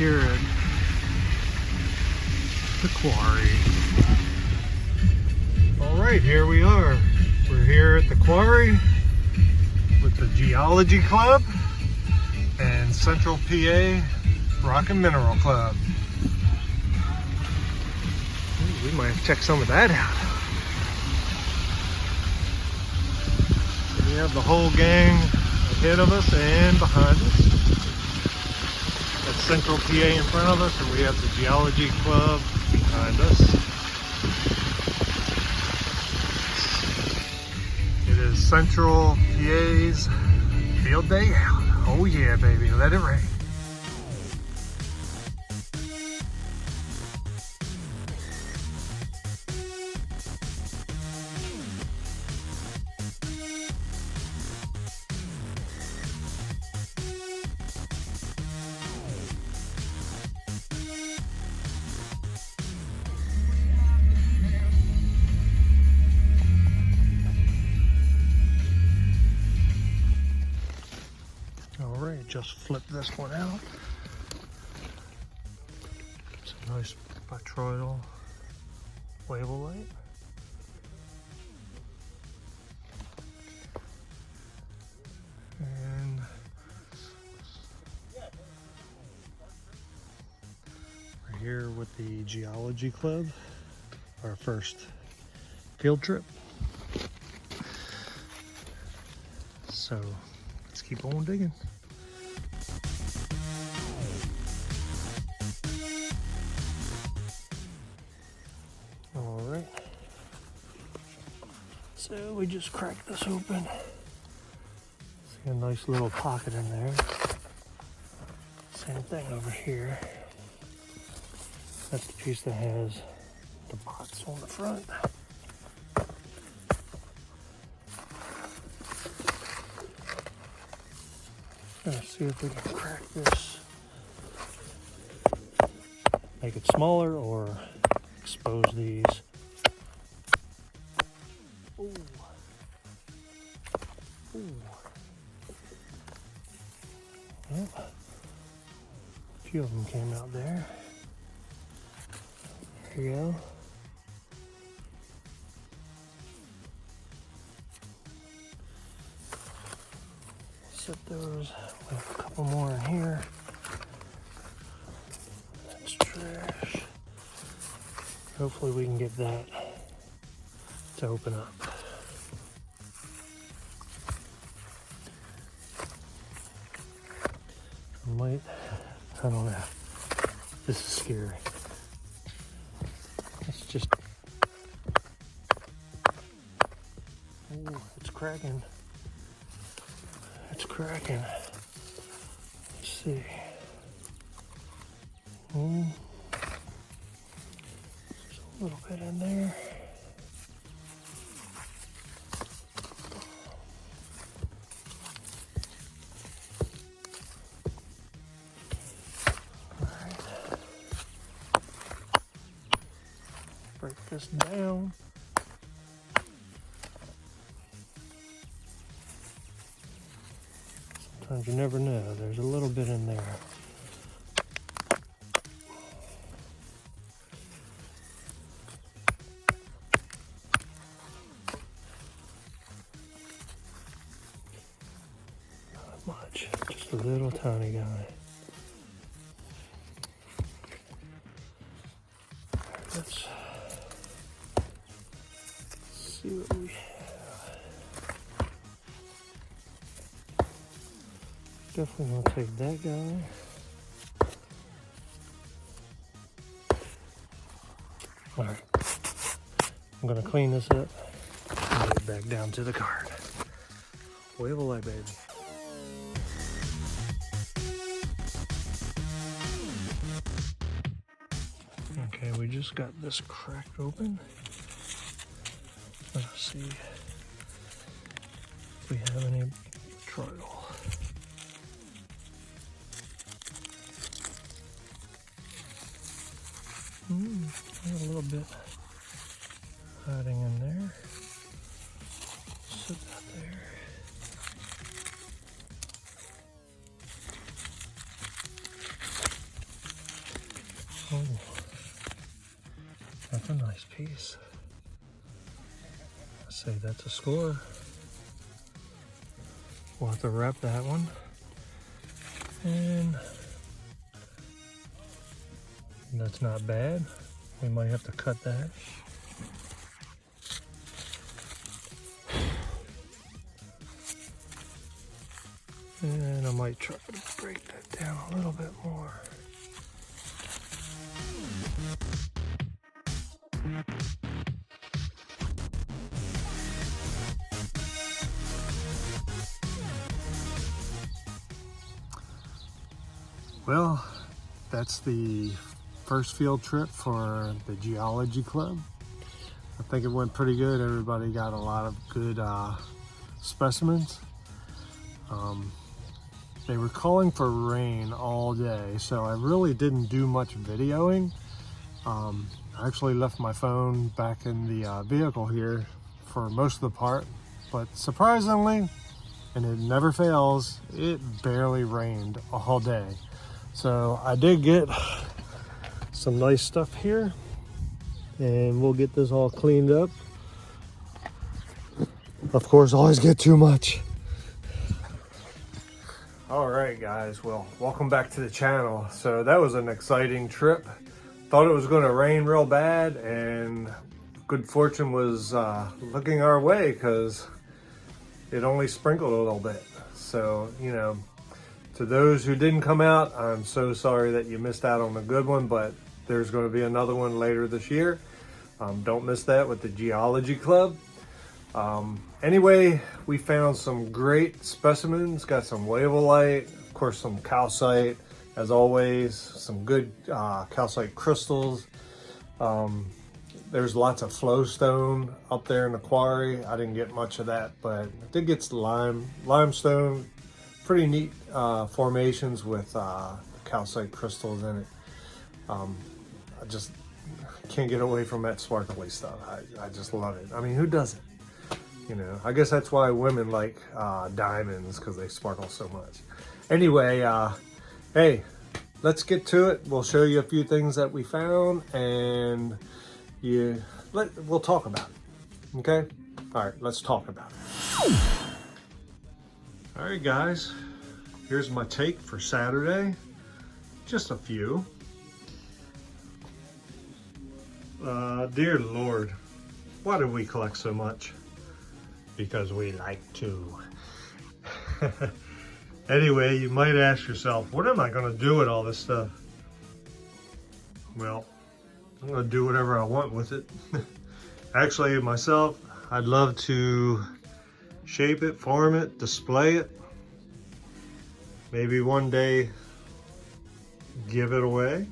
here at the quarry. Alright, here we are. We're here at the quarry with the Geology Club and Central PA Rock and Mineral Club. Ooh, we might have to check some of that out. So we have the whole gang ahead of us and behind us. That's Central PA in front of us, and we have the Geology Club behind us. It is Central PA's field day out. Oh yeah, baby, let it rain. Alright, just flip this one out. It's a nice botryoidal Wavellite. And we're here with the Geology Club, our first field trip. So let's keep on digging. Alright, so we just cracked this open. See a nice little pocket in there. Same thing over here. That's the piece that has the box on the front. Let's see if we can crack this, make it smaller, or expose these. Ooh. Ooh. Well, a few of them came out there. There you go. Set those. We have a couple more in here. That's trash. Hopefully we can get that to open up. I don't know. This is scary. It's just, oh, it's cracking. It's cracking. Let's see. There's a little bit in there. Alright. Break this down. Sometimes you never know. There's a little bit in there. Not much. Just a little tiny guy. Let's see what we have. Definitely gonna take that guy. Alright. I'm gonna clean this up and get it back down to the cart. Wavellite, baby. Okay, we just got this cracked open. Let's see if we have any botryoidal. A little bit hiding in there. Sit that there. nice. I'd say that's a score. We'll have to wrap that one. And that's not bad. We might have to cut that. And I might try to break that down a little bit more. Well, that's the first field trip for the Geology Club. I think it went pretty good. Everybody got a lot of good specimens. They were calling for rain all day, so I really didn't do much videoing. I actually left my phone back in the vehicle here for most of the part, but surprisingly, and it never fails, it barely rained all day. So I did get some nice stuff here, and we'll get this all cleaned up. Of course, always get too much. All right, guys, well, welcome back to the channel. So that was an exciting trip. Thought it was going to rain real bad, and good fortune was looking our way because it only sprinkled a little bit. So, you know, to those who didn't come out, I'm so sorry that you missed out on a good one, but there's going to be another one later this year. Don't miss that with the Geology Club. Anyway, we found some great specimens, got some Wavellite, of course some calcite, as always, some good calcite crystals. There's lots of flowstone up there in the quarry. I didn't get much of that, but I did get some limestone, pretty neat formations with calcite crystals in it. I just can't get away from that sparkly stuff. I just love it. I mean, who doesn't? You know, I guess that's why women like diamonds, because they sparkle so much. Anyway, hey, let's get to it. We'll show you a few things that we found, and we'll talk about it. Okay? All right, let's talk about it. All right, guys. Here's my take for Saturday. Just a few. Dear Lord, why do we collect so much? Because we like to. Anyway, you might ask yourself, what am I going to do with all this stuff? Well, I'm going to do whatever I want with it. Actually, myself, I'd love to shape it, form it, display it. Maybe one day give it away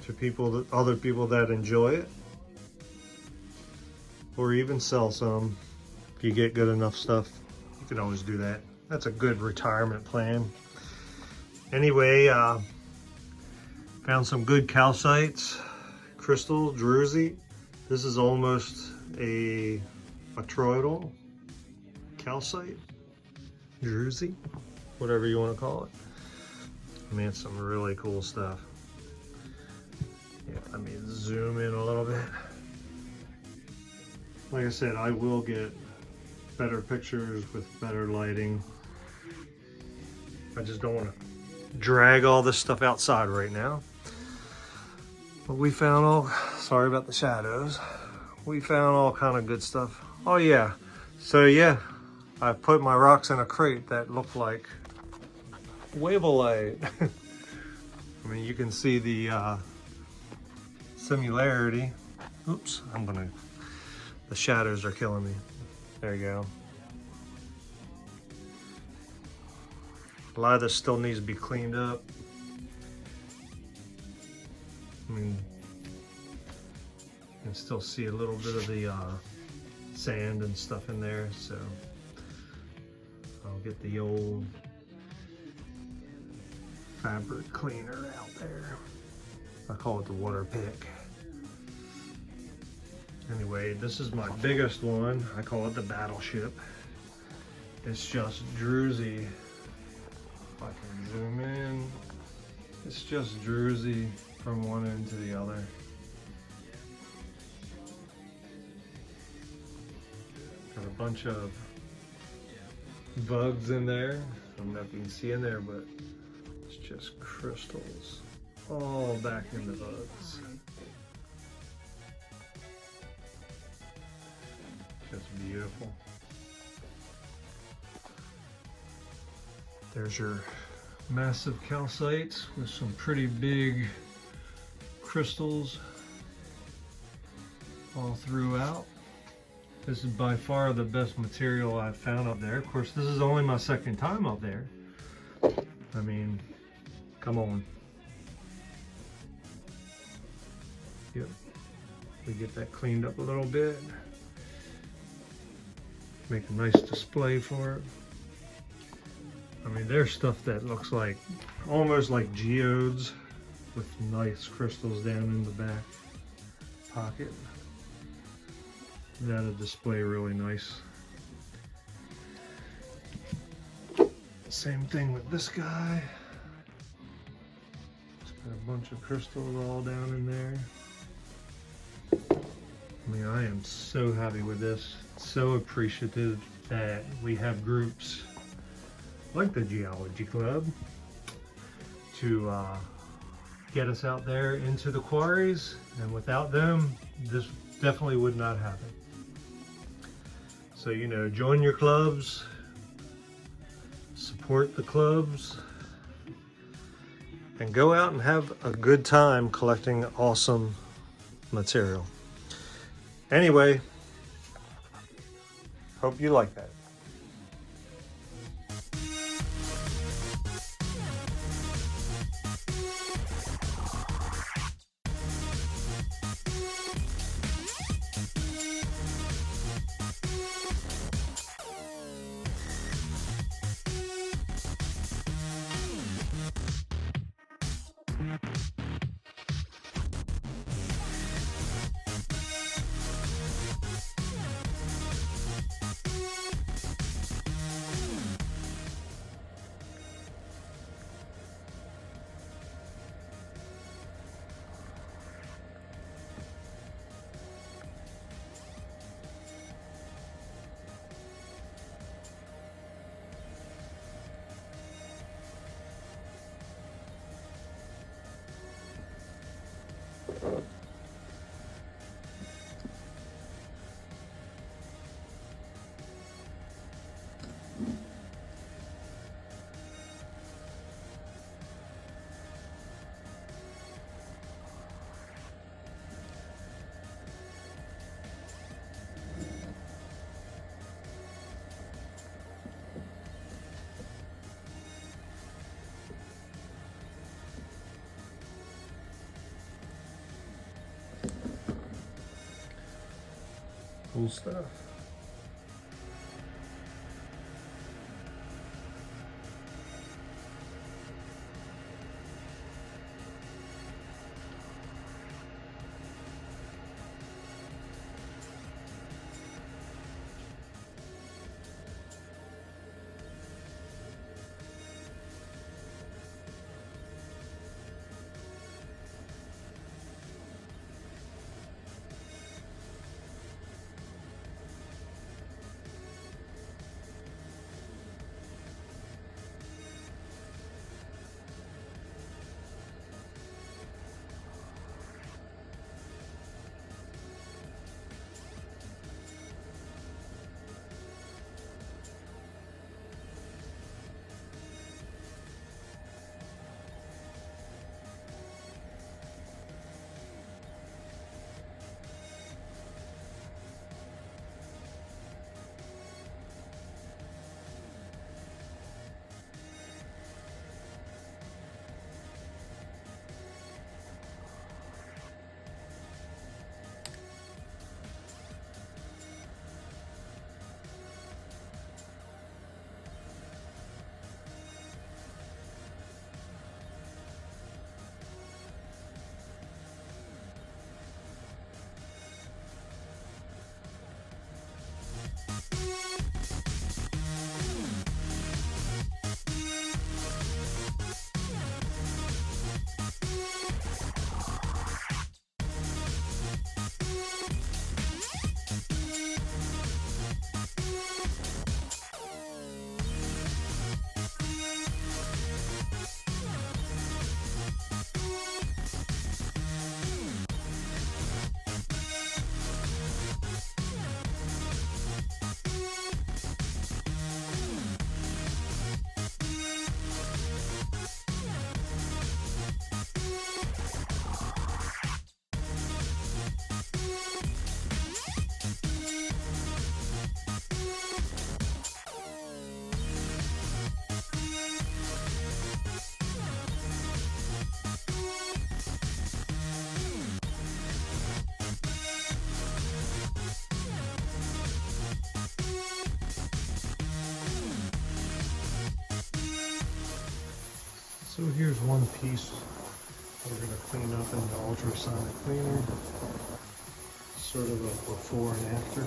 to people, other people that enjoy it. Or even sell some. If you get good enough stuff, you can always do that. That's a good retirement plan. Anyway, found some good calcites, crystal, druzy. This is almost a toroidal calcite, druzy, whatever you want to call it. I mean, it's some really cool stuff. Yeah, let me zoom in a little bit. Like I said, I will get better pictures with better lighting. I just don't want to drag all this stuff outside right now. But we found all, sorry about the shadows. We found all kind of good stuff. Oh yeah, so yeah, I put my rocks in a crate that looked like Wavellite. I mean, you can see the similarity. Oops, the shadows are killing me. There you go. A lot of this still needs to be cleaned up. I mean, you can still see a little bit of the sand and stuff in there, so I'll get the old fabric cleaner out there. I call it the water pick. Anyway, this is my biggest one. I call it the battleship. It's just druzy. If I can zoom in, it's just druzy from one end to the other. Got a bunch of bugs in there. I don't know if you can see in there, but it's just crystals all back in the bugs. Just beautiful. There's your massive calcites with some pretty big crystals all throughout. This is by far the best material I've found up there. Of course, this is only my second time up there. I mean, come on. Yep. We get that cleaned up a little bit. Make a nice display for it. I mean, there's stuff that looks like almost like geodes with nice crystals down in the back pocket. That'll display really nice. Same thing with this guy. It's got a bunch of crystals all down in there. I mean, I am so happy with this. So appreciative that we have groups like the Geology Club to get us out there into the quarries, and without them, this definitely would not happen. So, you know, join your clubs, support the clubs, and go out and have a good time collecting awesome material. Anyway, hope you like that. Cool stuff. So here's one piece we're going to clean up in the ultrasonic cleaner. Sort of a before and after.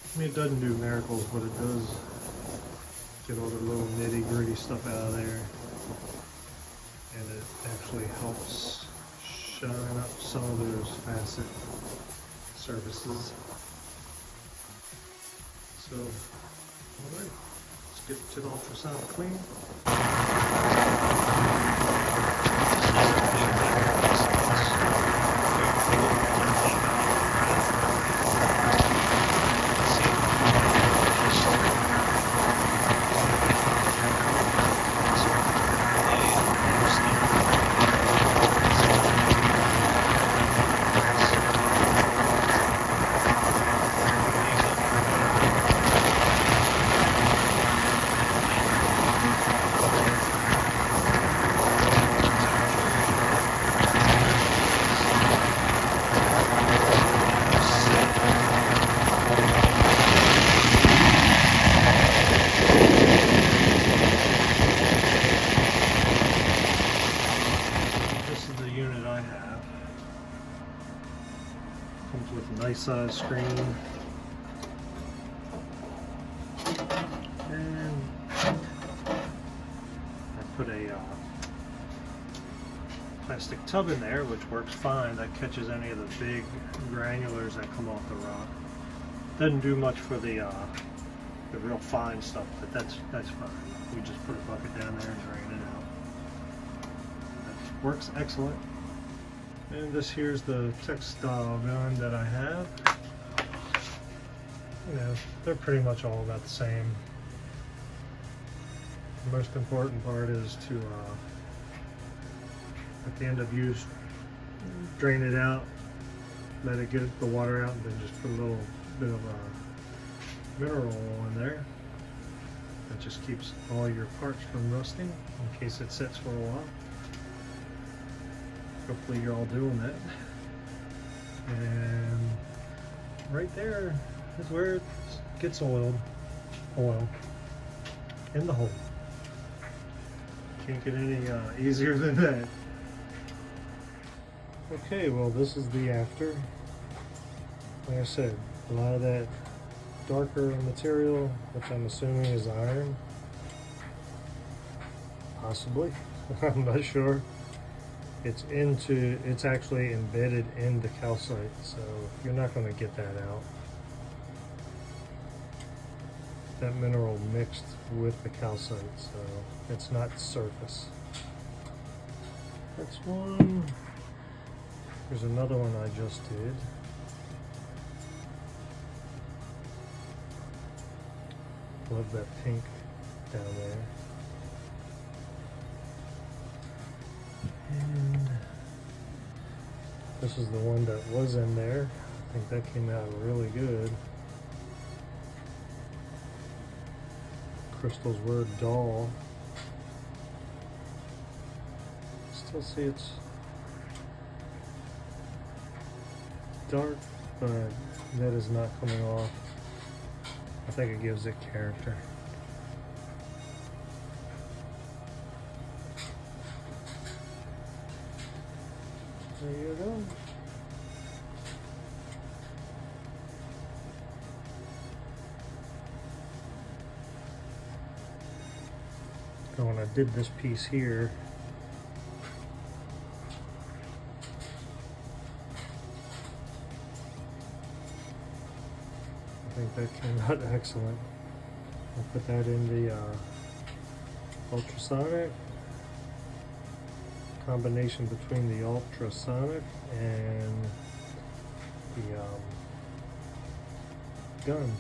I mean, it doesn't do miracles, but it does get all the little nitty gritty stuff out of there. And it actually helps shine up some of those facet surfaces. So, alright, let's get to the ultrasonic clean. Comes with a nice size screen, and I put a plastic tub in there, which works fine. That catches any of the big granulars that come off the rock. Doesn't do much for the real fine stuff, but that's fine. We just put a bucket down there and drain it out. That works excellent. And this here's the textile gun that I have. You know, they're pretty much all about the same. The most important part is to, at the end of use, drain it out, let it get the water out, and then just put a little bit of mineral oil in there. That just keeps all your parts from rusting in case it sits for a while. Hopefully you're all doing that. And right there is where it gets oil in the hole. Can't get any easier than that. Okay, well, this is the after. Like I said, a lot of that darker material, which I'm assuming is iron. Possibly. I'm not sure. It's actually embedded in the calcite, so you're not going to get that out. That mineral mixed with the calcite, so it's not surface. That's one. There's another one I just did. Love that pink down there. And this is the one that was in there. I think that came out really good. Crystal's word dull. Still see it's dark, but that is not coming off. I think it gives it character. There you go. So when I did this piece here, I think that came out excellent. I'll put that in the ultrasonic. Combination between the ultrasonic and the gun.